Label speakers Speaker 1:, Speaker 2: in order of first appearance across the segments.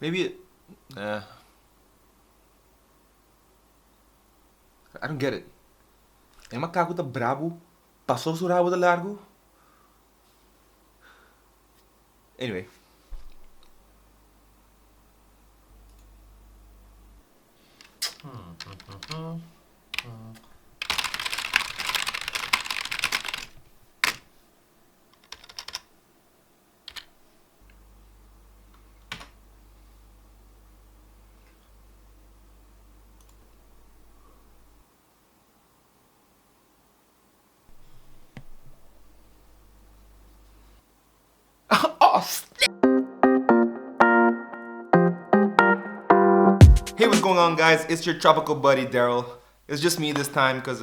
Speaker 1: Maybe I don't get it. É macaco tá brabo, passou o rabo de largo. Anyway. Oh, hey, what's going on, guys? It's your tropical buddy Daryl. It's just me this time because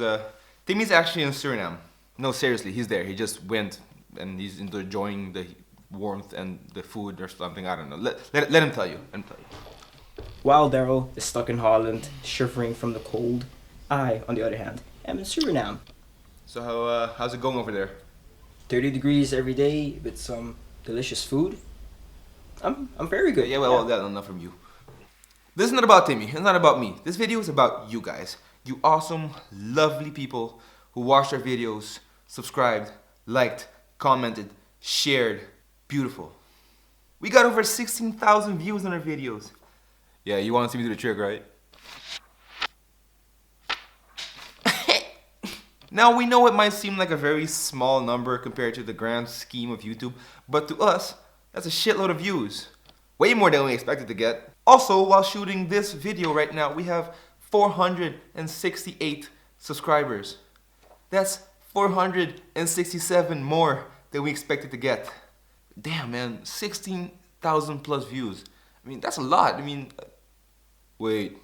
Speaker 1: Timmy's actually in Suriname. No, seriously, he's there. He just went and he's enjoying the warmth and the food or something. I don't know. Let him tell you. Let him tell you.
Speaker 2: While Daryl is stuck in Holland, shivering from the cold, I, on the other hand, am in Suriname.
Speaker 1: So how's it going over there?
Speaker 2: 30 degrees every day with some delicious food. I'm very good.
Speaker 1: Yeah, well, that's enough from you. This is not about Timmy. It's not about me. This video is about you guys. You awesome, lovely people who watched our videos, subscribed, liked, commented, shared. Beautiful. We got over 16,000 views on our videos. Yeah, you want to see me do the trick, right? Now, we know it might seem like a very small number compared to the grand scheme of YouTube, but to us, that's a shitload of views. Way more than we expected to get. Also, while shooting this video right now, we have 468 subscribers. That's 467 more than we expected to get. Damn, man, 16,000 plus views. I mean, that's a lot. I mean, wait.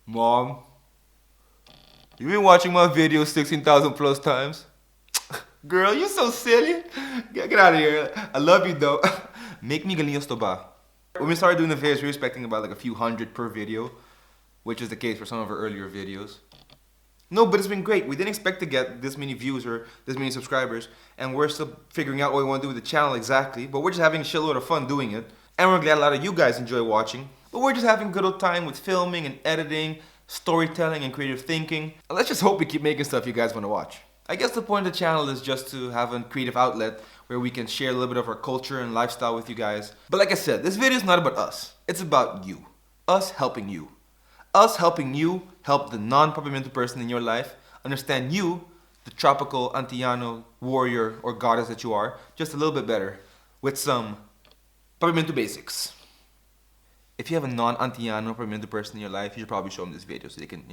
Speaker 1: Mom, you been watching my videos 16,000 plus times? Girl, you so silly. Get out of here. I love you though. Make me galinhos to ba. When we started doing the videos, we were expecting about like a few hundred per video, which is the case for some of our earlier videos. No, but it's been great. We didn't expect to get this many views or this many subscribers, and we're still figuring out what we want to do with the channel exactly, but we're just having a shitload of fun doing it. And we're glad a lot of you guys enjoy watching, but we're just having a good old time with filming and editing, storytelling and creative thinking. And let's just hope we keep making stuff you guys want to watch. I guess the point of the channel is just to have a creative outlet where we can share a little bit of our culture and lifestyle with you guys. But like I said, this video is not about us. It's about you. Us helping you. Us helping you help the non-Papiamentu person in your life understand you, the tropical Antiano warrior or goddess that you are, just a little bit better with some Papiamentu basics. If you have a non-Antiano Papiamentu person in your life, you should probably show them this video so they can,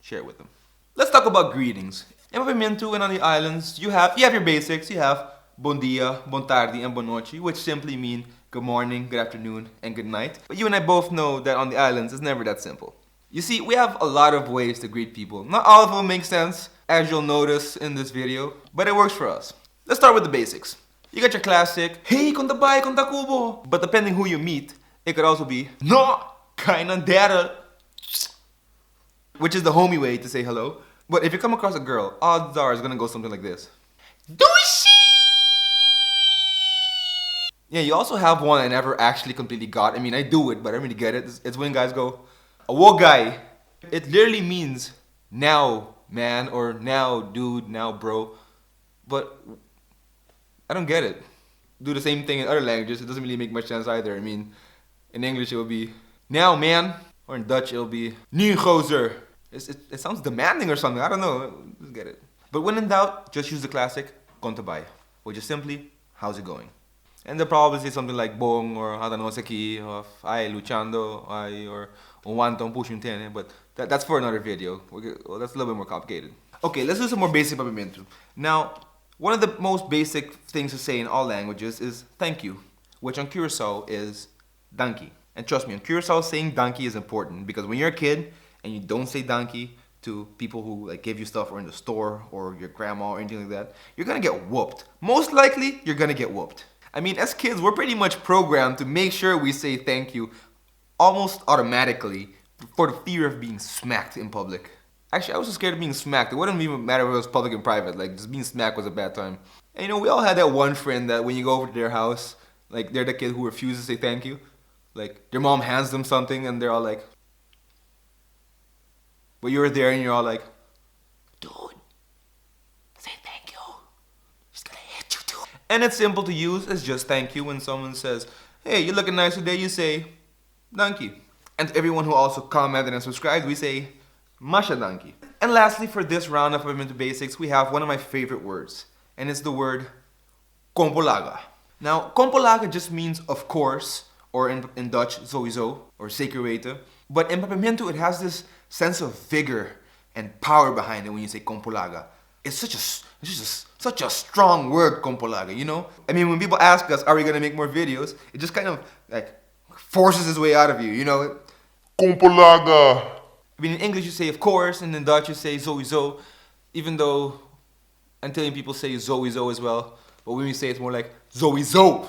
Speaker 1: share it with them. Let's talk about greetings. In Papiamentu and on the islands, you have your basics. You have bon dia, bon tardi, and bon noche, which simply mean good morning, good afternoon, and good night. But you and I both know that on the islands, it's never that simple. You see, we have a lot of ways to greet people. Not all of them make sense, as you'll notice in this video, but it works for us. Let's start with the basics. You got your classic, hey, konta bay, konta kubo. But depending who you meet, it could also be, no, kainan Daryl, which is the homie way to say hello. But if you come across a girl, odds are it's gonna go something like this. Douche! Yeah, you also have one I never actually completely got. I mean, I do it, but I don't really get it. It's when guys go, awo guy. It literally means now, man, or now, dude, now, bro. But I don't get it. Do the same thing in other languages. It doesn't really make much sense either. I mean, in English it will be now, man, or in Dutch it'll be nu gozer. It sounds demanding or something. I don't know. Just get it. But when in doubt, just use the classic konta bay, which is simply how's it going. And they'll probably say something like bong or hatanoseki or ay luchando ay or wantong pushintene, but that's for another video. Well, that's a little bit more complicated. Okay, let's do some more basic Papiamentu. Now, one of the most basic things to say in all languages is thank you, which on Curacao is danki. And trust me, on Curacao saying danki is important because when you're a kid and you don't say danki to people who like give you stuff or in the store or your grandma or anything like that, you're gonna get whooped. Most likely, you're gonna get whooped. I mean, as kids, we're pretty much programmed to make sure we say thank you almost automatically for the fear of being smacked in public. Actually, I was so scared of being smacked. It wouldn't even matter if it was public and private. Like, just being smacked was a bad time. And we all had that one friend that when you go over to their house, Like they're the kid who refuses to say thank you. Like their mom hands them something and they're all like, but you're there and you're all like, dude, say thank you. She's gonna hit you too. And it's simple to use. It's just thank you. When someone says, hey, you're looking nice today, you say, Danki. And to everyone who also commented and subscribed, we say, Masha Danki. And lastly, for this round of Papiamentu Basics, we have one of my favorite words. And it's the word KONPOLAGA. Now, KONPOLAGA just means of course, or in Dutch, sowieso, or zeker weten. But in Papiamentu, it has this sense of vigor and power behind it when you say KONPOLAGA. It's such a strong word, KONPOLAGA, you know? I mean, when people ask us, are we gonna make more videos? It just kind of like forces its way out of you, you know? KONPOLAGA. I mean, in English you say of course, and in Dutch you say sowieso, even though Antillean people say sowieso as well. But when we say it's more like sowieso,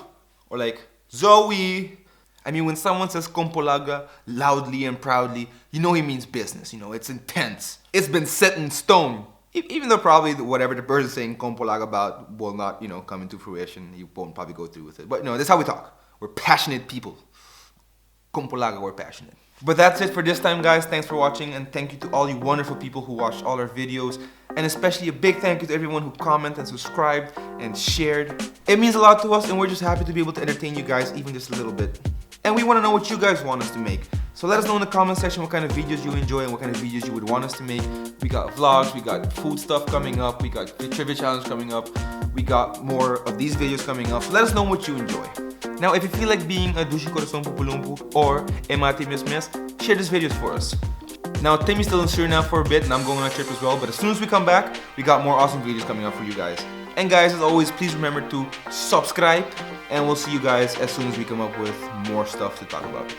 Speaker 1: or like Zoe. I mean, when someone says KONPOLAGA loudly and proudly, you know he means business, you know, it's intense. It's been set in stone. Even though probably whatever the person saying KONPOLAGA about will not, you know, come into fruition. You won't probably go through with it. But no, that's how we talk. We're passionate people. KONPOLAGA, we're passionate. But that's it for this time, guys. Thanks for watching, and thank you to all you wonderful people who watched all our videos. And especially a big thank you to everyone who commented and subscribed and shared. It means a lot to us, and we're just happy to be able to entertain you guys even just a little bit. And we want to know what you guys want us to make. So let us know in the comment section what kind of videos you enjoy and what kind of videos you would want us to make. We got vlogs, we got food stuff coming up, we got the trivia challenge coming up, we got more of these videos coming up. So let us know what you enjoy. Now, if you feel like being a douche corazon pupulumpu or emati mismes, share these videos for us. Now, Timmy's still in Suriname for a bit, and I'm going on a trip as well. But as soon as we come back, we got more awesome videos coming up for you guys. And guys, as always, please remember to subscribe, and we'll see you guys as soon as we come up with more stuff to talk about.